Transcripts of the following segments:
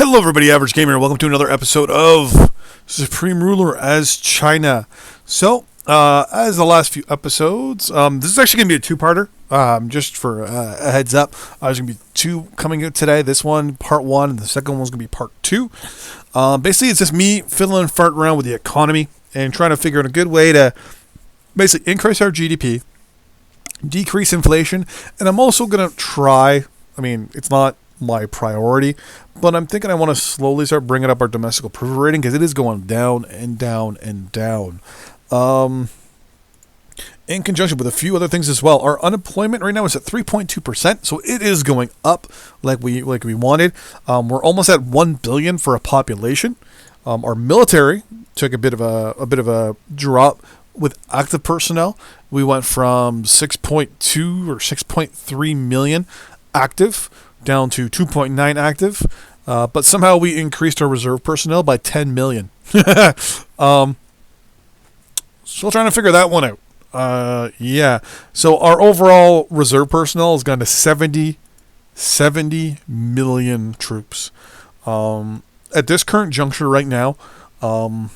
Hello everybody, Average Gamer, and welcome to another episode of Supreme Ruler as China. So, as the last few episodes, this is actually going to be a two-parter, just for a heads up. There's going to be two coming out today. This one, part one, and the second one's going to be part two. Basically, it's just me fiddling and farting around with the economy and trying to figure out a good way to basically increase our GDP, decrease inflation, and I'm also going to try, it's not my priority, but I'm thinking I want to slowly start bringing up our domestic approval rating because it is going down and down and down. In conjunction with a few other things as well, our unemployment right now is at 3.2%, so it is going up like we wanted. We're almost at 1 billion for a population. Our military took a bit of a drop with active personnel. We went from 6.2 or 6.3 million active down to 2.9 active, but somehow we increased our reserve personnel by 10 million. Still trying to figure that one out. Yeah. So our overall reserve personnel has gone to 70 million troops. At this current juncture right now, our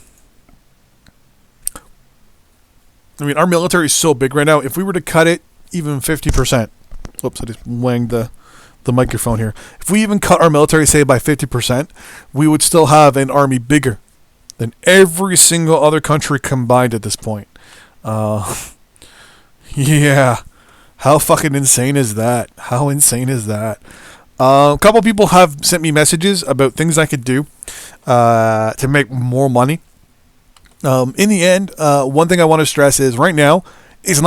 military is so big right now. If we were to cut it even 50%, oops, I just wanged the microphone here. If we even cut our military, say, by 50%, we would still have an army bigger than every single other country combined at this point. Yeah. How fucking insane is that? How insane is that? A couple people have sent me messages about things I could do to make more money. In the end, one thing I want to stress is right now, it's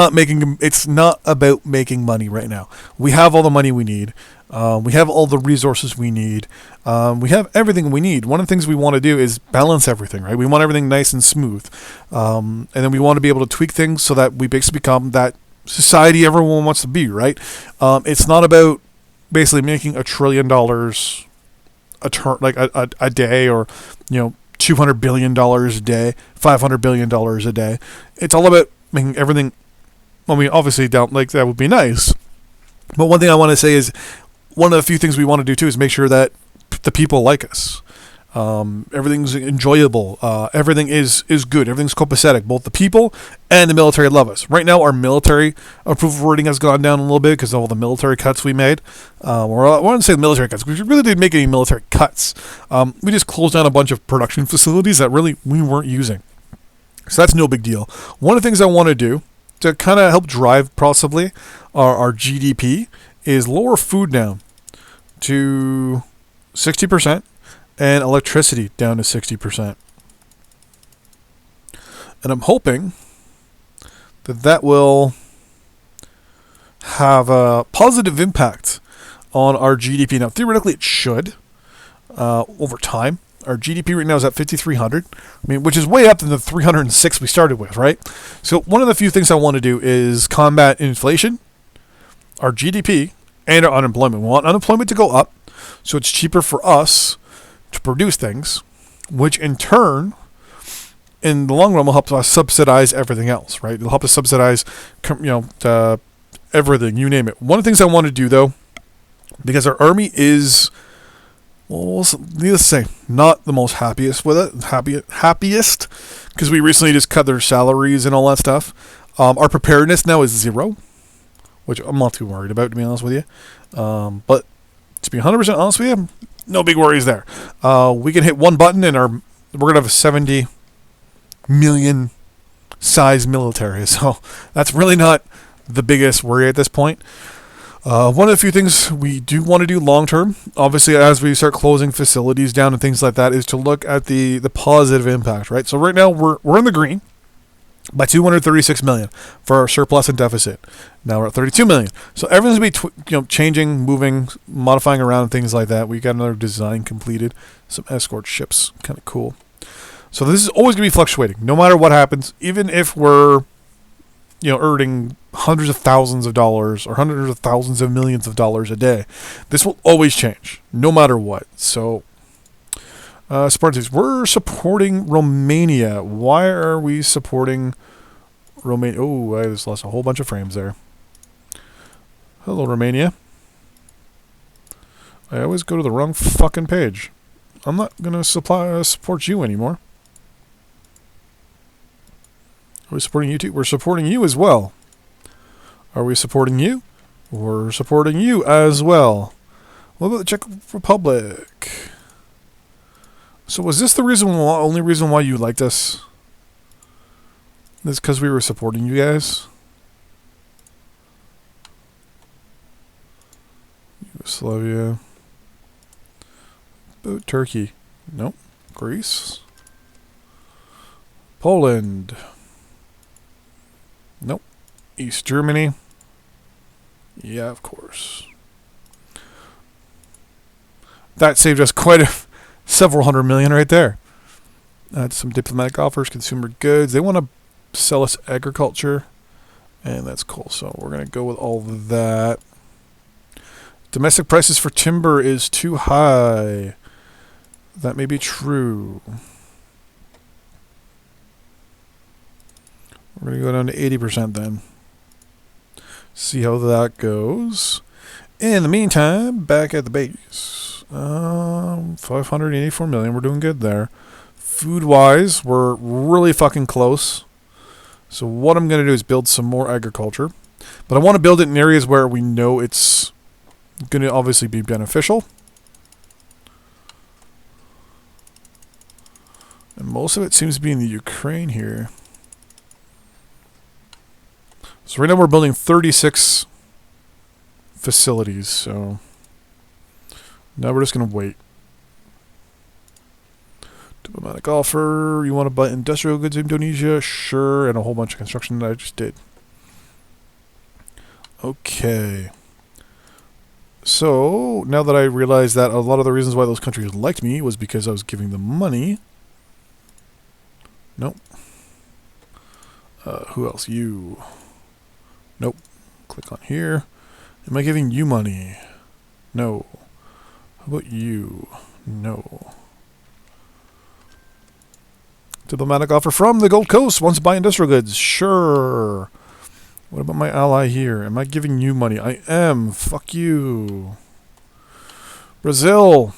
not about making money right now. We have all the money we need. We have all the resources we need. We have everything we need. One of the things we want to do is balance everything, right? We want everything nice and smooth. And then we want to be able to tweak things so that we basically become that society everyone wants to be, right? It's not about basically making $1 trillion a day, or, $200 billion a day, $500 billion a day. It's all about making everything, obviously that would be nice. But one thing I want to say is, one of the few things we want to do too is make sure that the people like us. Everything's enjoyable. Everything is good. Everything's copacetic. Both the people and the military love us. Right now, our military approval rating has gone down a little bit because of all the military cuts we made. I wouldn't say military cuts. We really didn't make any military cuts. We just closed down a bunch of production facilities that really we weren't using. So that's no big deal. One of the things I want to do to kind of help drive possibly our GDP is lower food down to 60% and electricity down to 60%. And I'm hoping that will have a positive impact on our GDP. Now, theoretically, it should over time. Our GDP right now is at 5,300, which is way up than the 306 we started with, right? So one of the few things I want to do is combat inflation, our GDP, and our unemployment. We want unemployment to go up, so it's cheaper for us to produce things, which in turn, in the long run, will help us subsidize everything else, right? It'll help us subsidize, everything, you name it. One of the things I want to do, though, because our army is, well, needless to say, not the most happiest with it. Happiest, because we recently just cut their salaries and all that stuff. Our preparedness now is 0, which I'm not too worried about, to be honest with you. But to be 100% honest with you, no big worries there. We can hit one button and we're going to have a 70 million size military. So that's really not the biggest worry at this point. One of the few things we do want to do long term, obviously, as we start closing facilities down and things like that, is to look at the positive impact, right? So right now we're in the green by 236 million for our surplus and deficit. Now we're at 32 million. So everything's going to be changing, moving, modifying around and things like that. We got another design completed, some escort ships, kind of cool. So this is always going to be fluctuating, no matter what happens. Even if we're earning hundreds of thousands of dollars or hundreds of thousands of millions of dollars a day, this will always change, no matter what. So, Spartans, we're supporting Romania. Why are we supporting Romania? Oh, I just lost a whole bunch of frames there. Hello, Romania. I always go to the wrong fucking page. I'm not going to support you anymore. Are we supporting you too? We're supporting you as well. Are we supporting you? We're supporting you as well. What about the Czech Republic? So was this the only reason why you liked us? This because we were supporting you guys? Yugoslavia. Turkey. Nope. Greece. Poland. Nope. East Germany. Yeah, of course. That saved us several hundred million right there. That's some diplomatic offers, consumer goods. They want to sell us agriculture, and that's cool. So we're going to go with all of that. Domestic prices for timber is too high. That may be true. We're going to go down to 80% then. See how that goes. In the meantime, back at the base. 584 million. We're doing good there. Food-wise, we're really fucking close. So what I'm going to do is build some more agriculture. But I want to build it in areas where we know it's going to obviously be beneficial. And most of it seems to be in the Ukraine here. So right now we're building 36 facilities, so now we're just going to wait. Diplomatic offer. You want to buy industrial goods in Indonesia? Sure, and a whole bunch of construction that I just did. Okay. So, now that I realize that a lot of the reasons why those countries liked me was because I was giving them money. Nope. Who else? You. Nope. Click on here. Am I giving you money? No. How about you? No. Diplomatic offer from the Gold Coast. Wants to buy industrial goods. Sure. What about my ally here? Am I giving you money? I am. Fuck you. Brazil.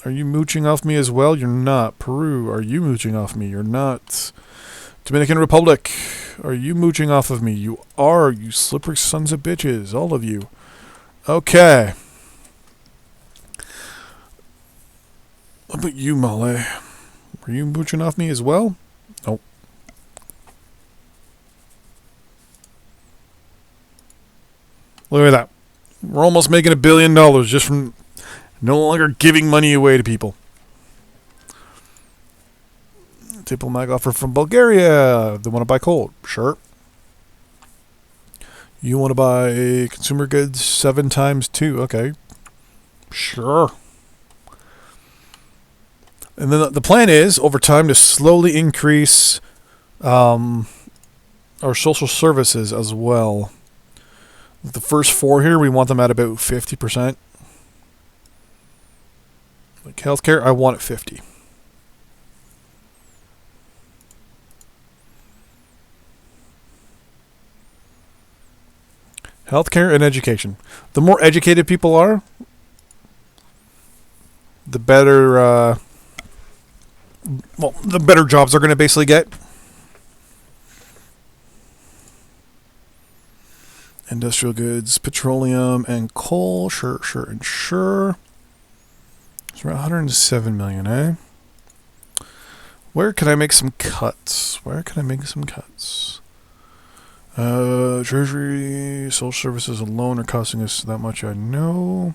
Are you mooching off me as well? You're not. Peru. Are you mooching off me? You're not. Dominican Republic. Are you mooching off of me? You are, you slippery sons of bitches. All of you. Okay. What about you, Male? Are you mooching off me as well? Nope. Look at that. We're almost making $1 billion just from no longer giving money away to people. Diplomatic offer from Bulgaria. They want to buy coal. Sure. You want to buy consumer goods 7 times 2. Okay. Sure. And then the plan is, over time, to slowly increase our social services as well. The first 4 here, we want them at about 50%. Like healthcare, I want it 50. Healthcare and education. The more educated people are, the better, the better jobs they're going to basically get. Industrial goods, petroleum, and coal. Sure, sure, and sure. It's around 107 million, eh? Where can I make some cuts? Treasury, social services alone are costing us that much, I know.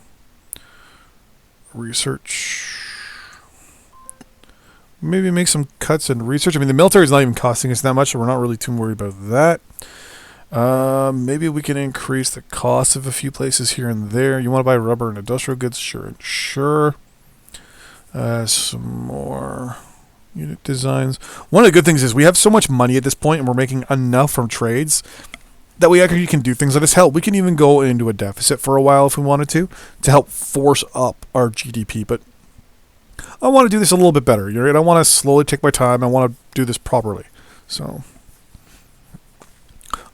Research. Maybe make some cuts in research. I mean, the military is not even costing us that much, so we're not really too worried about that. Maybe we can increase the cost of a few places here and there. You want to buy rubber and industrial goods? Sure and sure. Some more unit designs. One of the good things is we have so much money at this point, and we're making enough from trades that we actually can do things that us help. We can even go into a deficit for a while if we wanted to help force up our GDP. But I want to do this a little bit better. You're right? I want to slowly take my time. I want to do this properly. So,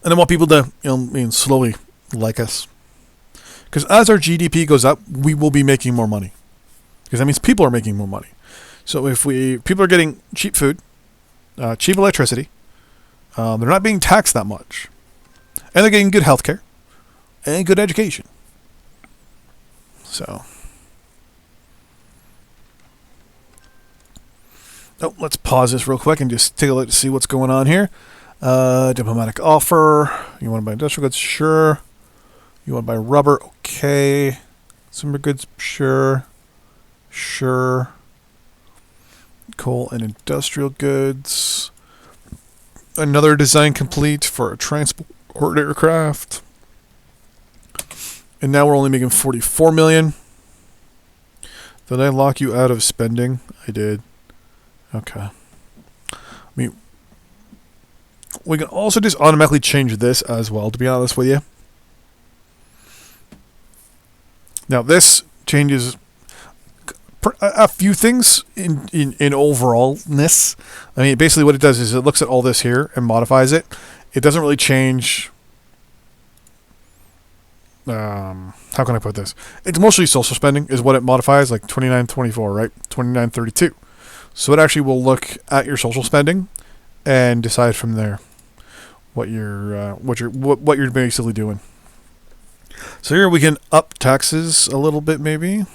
and I want people to, slowly like us. Because as our GDP goes up, we will be making more money. because that means people are making more money. So if people are getting cheap food, cheap electricity, they're not being taxed that much, and they're getting good healthcare and good education. So, let's pause this real quick and just take a look to see what's going on here. Diplomatic offer. You want to buy industrial goods? Sure. You want to buy rubber? Okay. Consumer goods? Sure. Sure. Coal and industrial goods. Another design complete for a transport aircraft. And now we're only making 44 million. Did I lock you out of spending? I did. Okay. I mean, we can also just automatically change this as well, to be honest with you. Now, this changes a few things in overallness. I mean, basically what it does is it looks at all this here and modifies it. It doesn't really change... how can I put this? It's mostly social spending is what it modifies, like 2924, right? 2932. So it actually will look at your social spending and decide from there what you're basically doing. So here we can up taxes a little bit, maybe.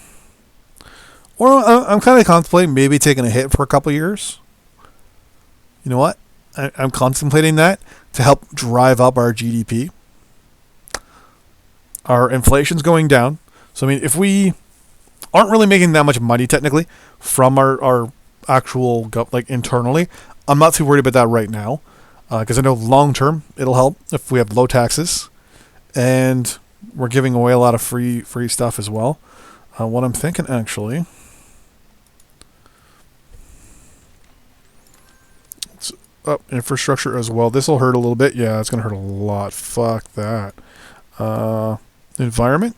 Or I'm kind of contemplating maybe taking a hit for a couple years. You know what? I'm contemplating that to help drive up our GDP. Our inflation's going down. So, I mean, if we aren't really making that much money, technically, from our actual, like, internally, I'm not too worried about that right now. Because I know long term, it'll help if we have low taxes. And we're giving away a lot of free stuff as well. What I'm thinking, actually... infrastructure as well. This will hurt a little bit. Yeah, it's going to hurt a lot. Fuck that. Environment.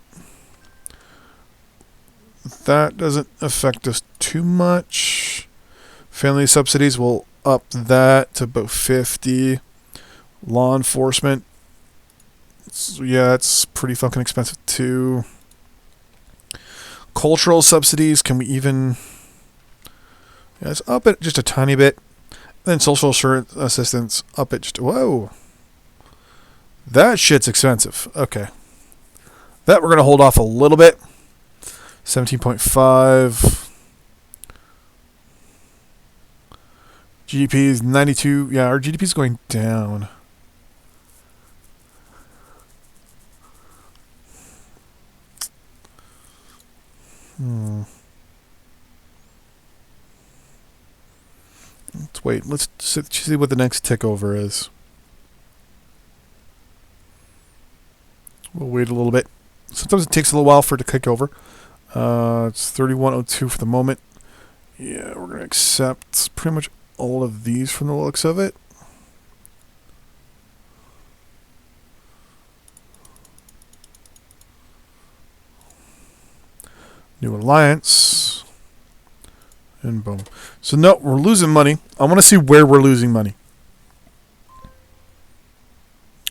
That doesn't affect us too much. Family subsidies will up that to about 50. Law enforcement. Yeah, it's pretty fucking expensive too. Cultural subsidies, can we even... Yeah, it's up it just a tiny bit. Then social assistance up it just... Whoa. That shit's expensive. Okay. That we're going to hold off a little bit. 17.5. GDP is 92. Yeah, our GDP is going down. Let's wait. Let's see what the next tick over is. We'll wait a little bit. Sometimes it takes a little while for it to kick over. It's 3102 for the moment. Yeah, we're going to accept pretty much all of these from the looks of it. New alliance. And boom. So no, we're losing money. I want to see where we're losing money.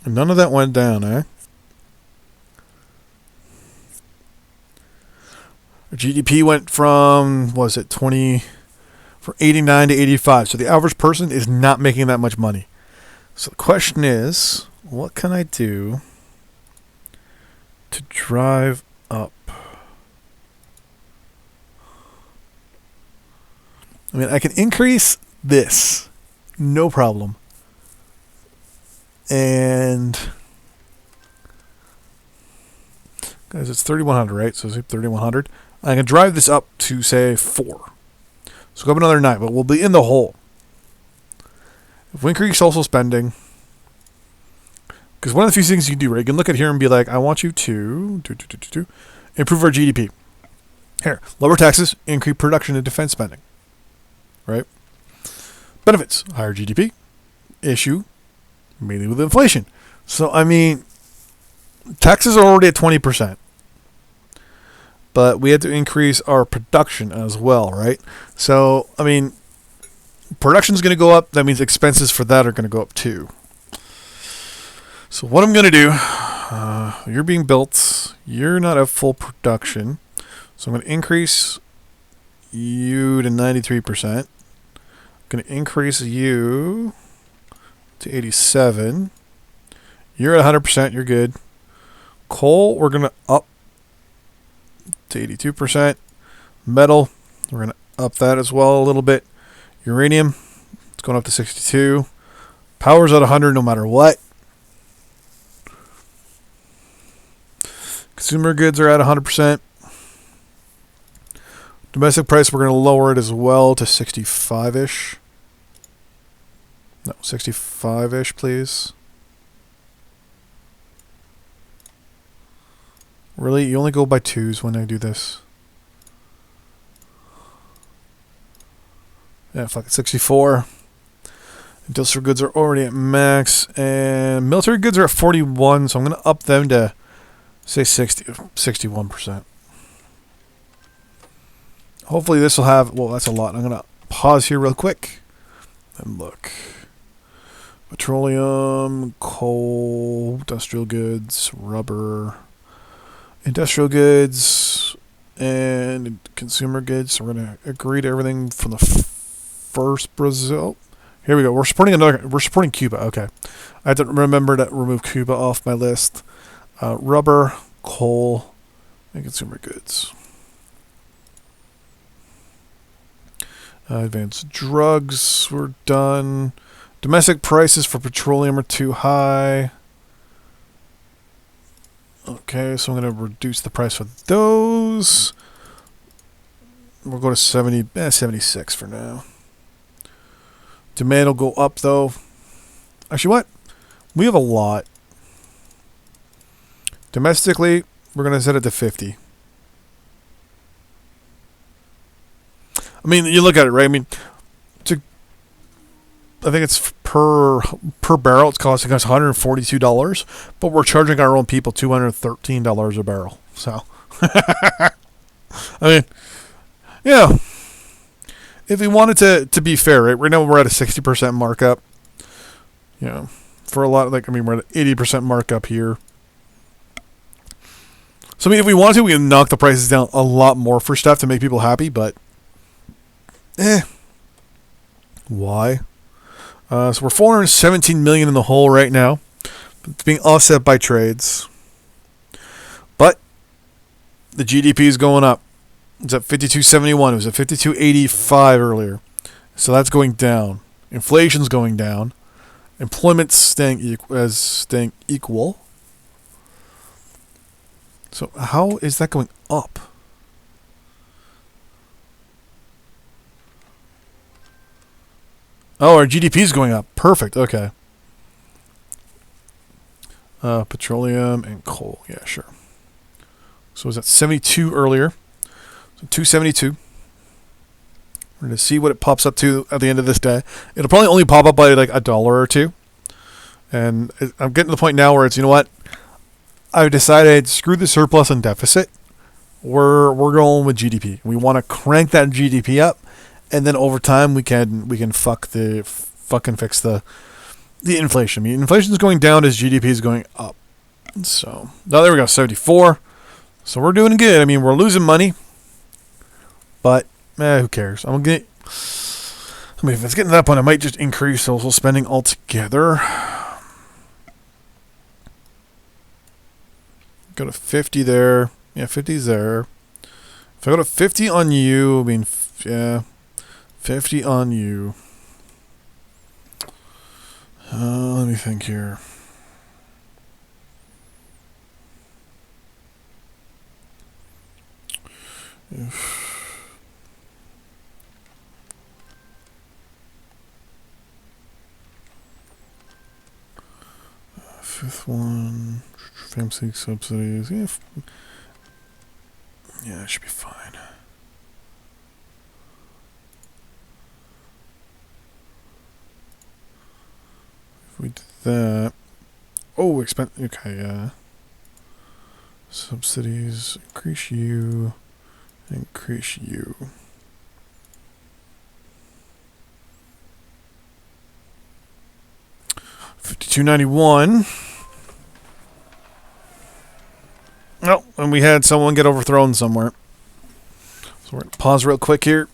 And none of that went down, eh? Our GDP went from, what was it, from 89 to 85. So the average person is not making that much money. So the question is, what can I do to drive up? I mean, I can increase this, no problem. And, guys, it's 3,100, right? So it's 3,100. I can drive this up to, say, 4. So go up another 9, but we'll be in the hole. If we increase social spending, because one of the few things you can do, right? You can look at here and be like, I want you to improve our GDP. Here, lower taxes, increase production and defense spending. Right? Benefits, higher GDP, issue, mainly with inflation. So, I mean, taxes are already at 20%. But we had to increase our production as well, right? So, I mean, production's going to go up. That means expenses for that are going to go up too. So what I'm going to do, you're being built. You're not at full production. So I'm going to increase you to 93%. Going to increase you to 87. You're at 100%. You're good. Coal, we're going to up to 82%. Metal, we're going to up that as well a little bit. Uranium, it's going up to 62. Power's at 100 no matter what. Consumer goods are at 100%. Domestic price, we're going to lower it as well to 65-ish. No, 65-ish, please. Really? You only go by twos when I do this. Yeah, fuck it, 64. Industrial goods are already at max. And military goods are at 41, so I'm going to up them to, say, 61%. Hopefully this will have... Well, that's a lot. I'm going to pause here real quick and look. Petroleum, coal, industrial goods, rubber, industrial goods, and consumer goods. So we're going to agree to everything from the first Brazil. Here we go. We're supporting Cuba. Okay. I have to remember to remove Cuba off my list. Rubber, coal, and consumer goods. Advanced drugs, we're done. Domestic prices for petroleum are too high. Okay, so I'm going to reduce the price for those. We'll go to 76 for now. Demand will go up, though. Actually, what? We have a lot. Domestically, we're going to set it to 50. I mean, you look at it, right? I mean, I think it's per barrel. It's costing us $142, but we're charging our own people $213 a barrel. So, I mean, yeah. If we wanted to be fair, right now we're at a 60% markup. You know, for a lot, like, I mean, we're at 80% markup here. So, I mean, if we wanted to, we can knock the prices down a lot more for stuff to make people happy, but why? So we're 417 million in the hole right now. It's being offset by trades. But the GDP is going up. It's at 52.71. It was at 52.85 earlier. So that's going down. Inflation's going down. Employment's staying equal. So how is that going up? Oh, our GDP is going up. Perfect. Okay. Petroleum and coal. Yeah, sure. So it was at 72 earlier. So 272. We're going to see what it pops up to at the end of this day. It'll probably only pop up by like $1 or $2. And I'm getting to the point now where it's, you know what? I've decided, screw the surplus and deficit. We're going with GDP. We want to crank that GDP up. And then over time we can fucking fix the inflation. I mean, inflation is going down as GDP is going up. So now there we go, 74. So we're doing good. I mean, we're losing money, but who cares? I mean, if it's getting to that point, I might just increase social spending altogether. Go to 50 there. Yeah, 50's there. If I go to 50 on you, I mean, yeah, 50 on you. Let me think here. Fifth one, family subsidies. Yeah, it should be fine. If we did that, oh, expense. Okay, yeah. Subsidies, increase you, increase you. $52.91. Oh, and we had someone get overthrown somewhere. So we're going to pause real quick here.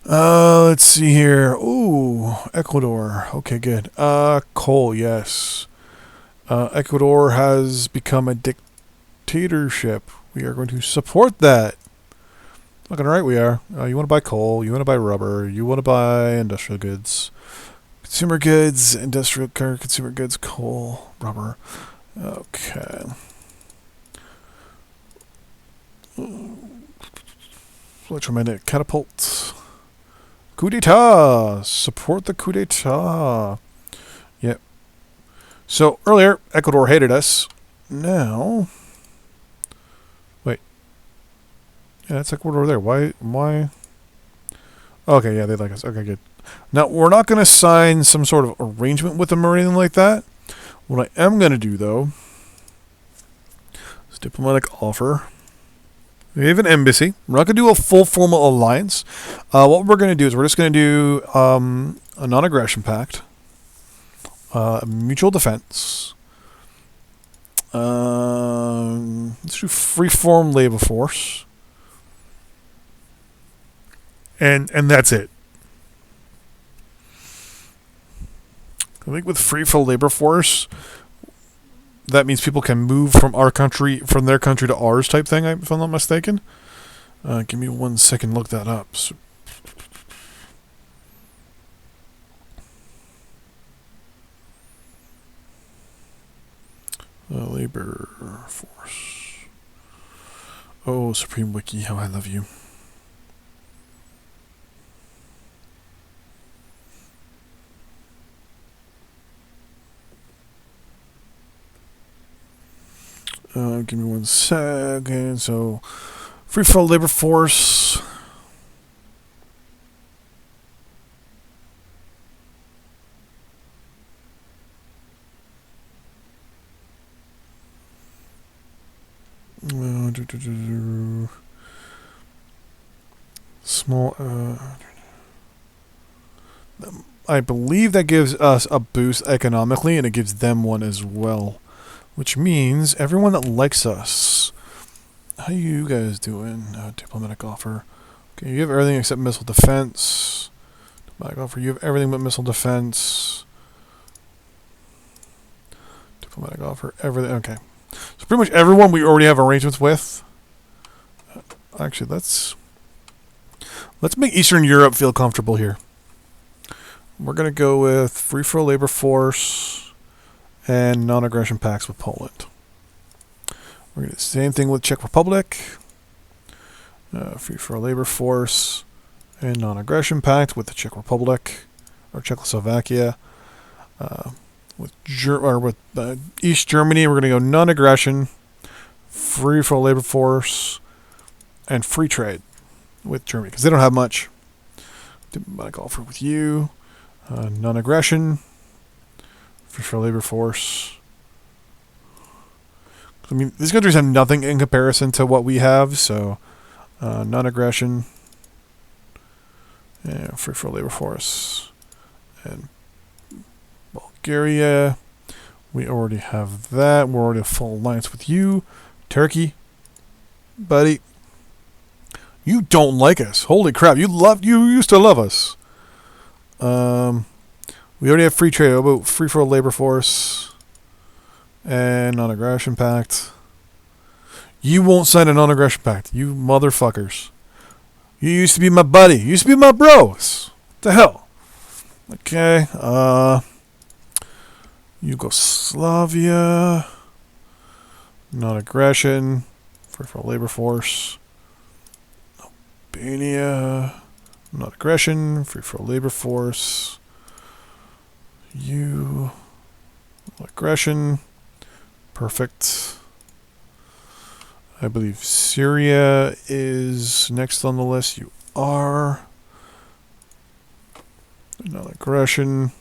Let's see here. Ooh, Ecuador. Okay, good. Coal, yes. Ecuador has become a dictatorship. We are going to support that. Looking right we are. You want to buy coal, you want to buy rubber, you want to buy industrial goods. Consumer goods, industrial consumer goods, coal, rubber. Okay. Electromagnetic catapult. Coup d'etat! Support the coup d'etat. Yep. So, earlier, Ecuador hated us. Now... Wait. Yeah, that's Ecuador there. Why? Okay, yeah, they like us. Okay, good. Now, we're not going to sign some sort of arrangement with them or anything like that. What I am going to do, though, is diplomatic offer. We have an embassy. We're not going to do a full formal alliance. What we're going to do is we're just going to do a non-aggression pact, mutual defense. Let's do free-form labor force, and that's it. I think with free-for labor force, that means people can move from their country to ours type thing, if I'm not mistaken. Give me 1 second, look that up. So, labor force. Oh, Supreme Wiki, how I love you. Give me 1 second. So, free for labor force. Small. I believe that gives us a boost economically, and it gives them one as well. Which means everyone that likes us. How you guys doing? Diplomatic offer. Okay, you have everything except missile defense. Diplomatic offer. You have everything but missile defense. Diplomatic offer. Everything. Okay. So pretty much everyone we already have arrangements with. Actually, let's make Eastern Europe feel comfortable here. We're gonna go with free for labor force. And non-aggression pacts with Poland. We're going to do the same thing with Czech Republic. Free for a labor force. And non-aggression pact with the Czech Republic. Or Czechoslovakia. With East Germany, we're going to go non-aggression. Free for a labor force. And free trade with Germany. Because they don't have much. Diplomatic offer with you. Non-aggression. For labor force. I mean, these countries have nothing in comparison to what we have, so non-aggression, and free for labor force, and Bulgaria. We already have that. We're already a full alliance with you, Turkey, buddy. You don't like us. Holy crap! You used to love us. We already have free trade. How about free for labor force and non-aggression pact? You won't sign a non-aggression pact, you motherfuckers. You used to be my buddy. You used to be my bros. What the hell? Okay. Yugoslavia. Non-aggression. Free for labor force. Albania. Non-aggression. Free for labor force. You aggression, perfect. I believe Syria is next on the list. You are non-aggression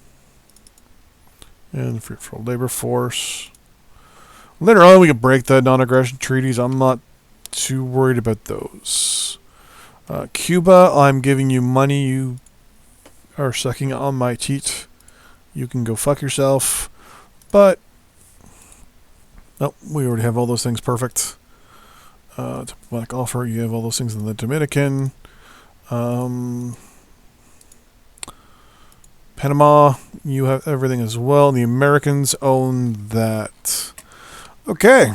and free for labor force. Later on, we can break the non-aggression treaties. I'm not too worried about those. Cuba, I'm giving you money. You are sucking on my teat. You can go fuck yourself. But, nope, we already have all those things perfect. Diplomatic offer, you have all those things in the Dominican. Panama, you have everything as well. The Americans own that. Okay.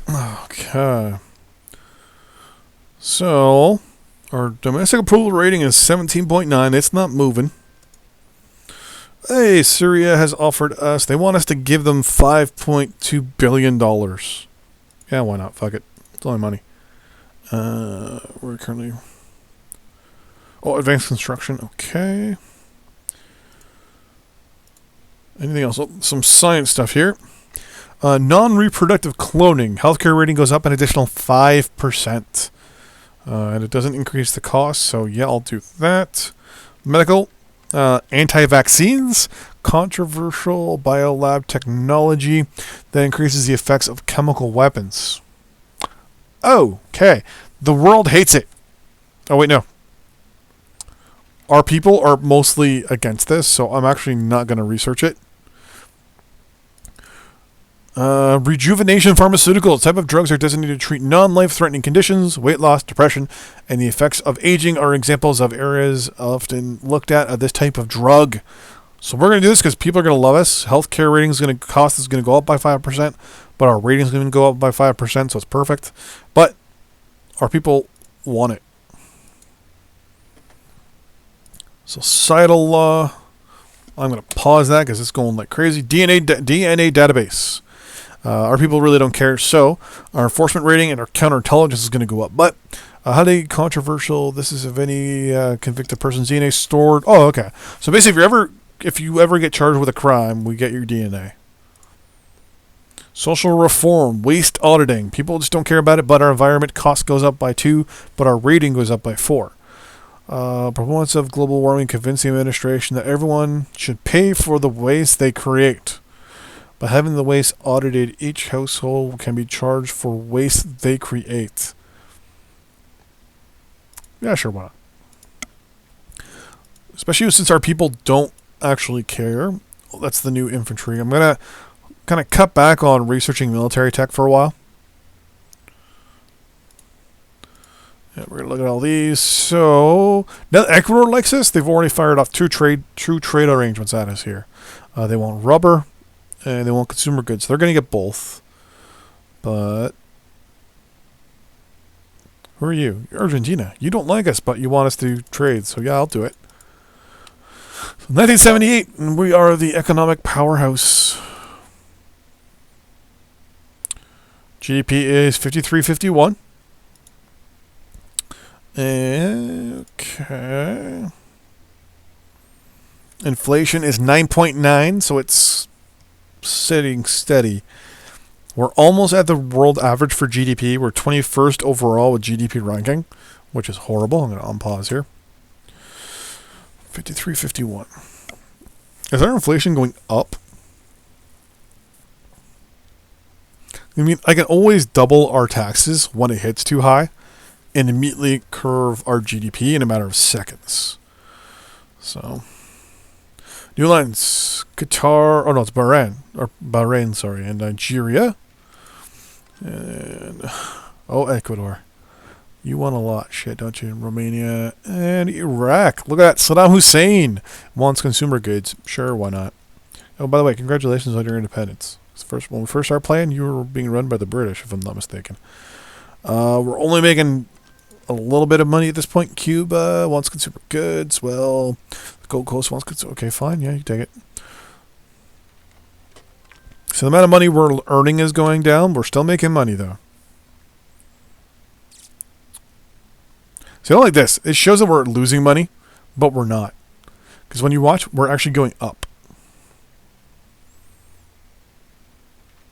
Okay. So, our domestic approval rating is 17.9. It's not moving. Hey, Syria has offered us, they want us to give them $5.2 billion. Yeah, why not? Fuck it. It's only money. We're currently... Oh, advanced construction. Okay. Anything else? Oh, some science stuff here. Non-reproductive cloning. Healthcare rating goes up an additional 5%. And it doesn't increase the cost, so yeah, I'll do that. Medical. Anti-vaccines. Controversial biolab technology that increases the effects of chemical weapons. Okay. The world hates it. Oh, wait, no. Our people are mostly against this, so I'm actually not going to research it. Rejuvenation pharmaceuticals. Type of drugs are designated to treat non-life-threatening conditions, weight loss, depression, and the effects of aging are examples of areas often looked at of this type of drug. So we're going to do this because people are going to love us. Healthcare rating is going to cost is going to go up by 5%, but our rating is going to go up by 5%, so it's perfect. But our people want it. Societal law. I'm going to pause that because it's going like crazy. DNA database. Our people really don't care, so our enforcement rating and our counterintelligence is going to go up. But highly controversial. This is if any convicted person's DNA stored. Oh, okay. So basically, if you ever get charged with a crime, we get your DNA. Social reform, waste auditing. People just don't care about it, but our environment cost goes up by 2, but our rating goes up by 4. Proponents of global warming convince the administration that everyone should pay for the waste they create. By having the waste audited, each household can be charged for waste they create. Yeah, sure, why not? Especially since our people don't actually care. Well, that's the new infantry. I'm going to kind of cut back on researching military tech for a while. Yeah, we're going to look at all these. So, now that Ecuador likes this, they've already fired off two trade arrangements at us here. They want rubber, and they want consumer goods. They're going to get both. But who are you? You're Argentina. You don't like us, but you want us to trade. So, yeah, I'll do it. So 1978, and we are the economic powerhouse. GDP is 53.51. Okay. Inflation is 9.9, so it's sitting steady. We're almost at the world average for GDP. We're 21st overall with GDP ranking, which is horrible. I'm going to unpause here. 53.51. Is our inflation going up? I mean, I can always double our taxes when it hits too high and immediately curve our GDP in a matter of seconds. So, new lines. Qatar, oh no, it's Bahrain, sorry, and Nigeria. And, oh, Ecuador. You want a lot, shit, don't you? Romania and Iraq. Look at that. Saddam Hussein wants consumer goods. Sure, why not? Oh, by the way, congratulations on your independence. When we first started playing, you were being run by the British, if I'm not mistaken. We're only making a little bit of money at this point. Cuba wants consumer goods. Well, the Gold Coast wants consumer. Okay, fine. Yeah, you take it. So the amount of money we're earning is going down. We're still making money, though. See, I don't like this. It shows that we're losing money, but we're not. Because when you watch, we're actually going up.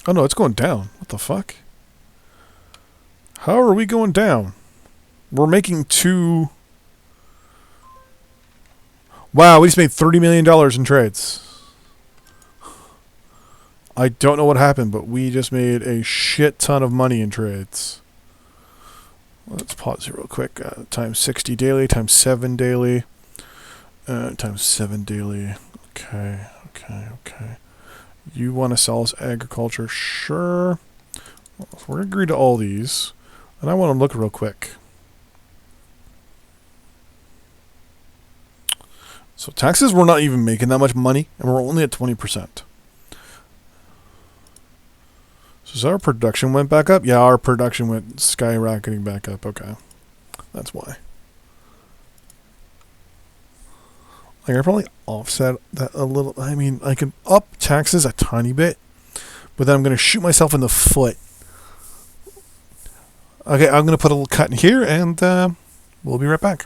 Oh, no, it's going down. What the fuck? How are we going down? We're making two... Wow, we just made $30 million in trades. I don't know what happened, but we just made a shit ton of money in trades. Let's pause here real quick. Times 60 daily, times 7 daily. Times 7 daily. Okay. Okay. You want to sell us agriculture? Sure. So we're going to agree to all these. And I want to look real quick. So taxes, we're not even making that much money, and we're only at 20%. So our production went back up? Yeah, our production went skyrocketing back up. Okay. That's why. Like, I probably offset that a little. I mean, I can up taxes a tiny bit, but then I'm going to shoot myself in the foot. Okay, I'm going to put a little cut in here, and we'll be right back.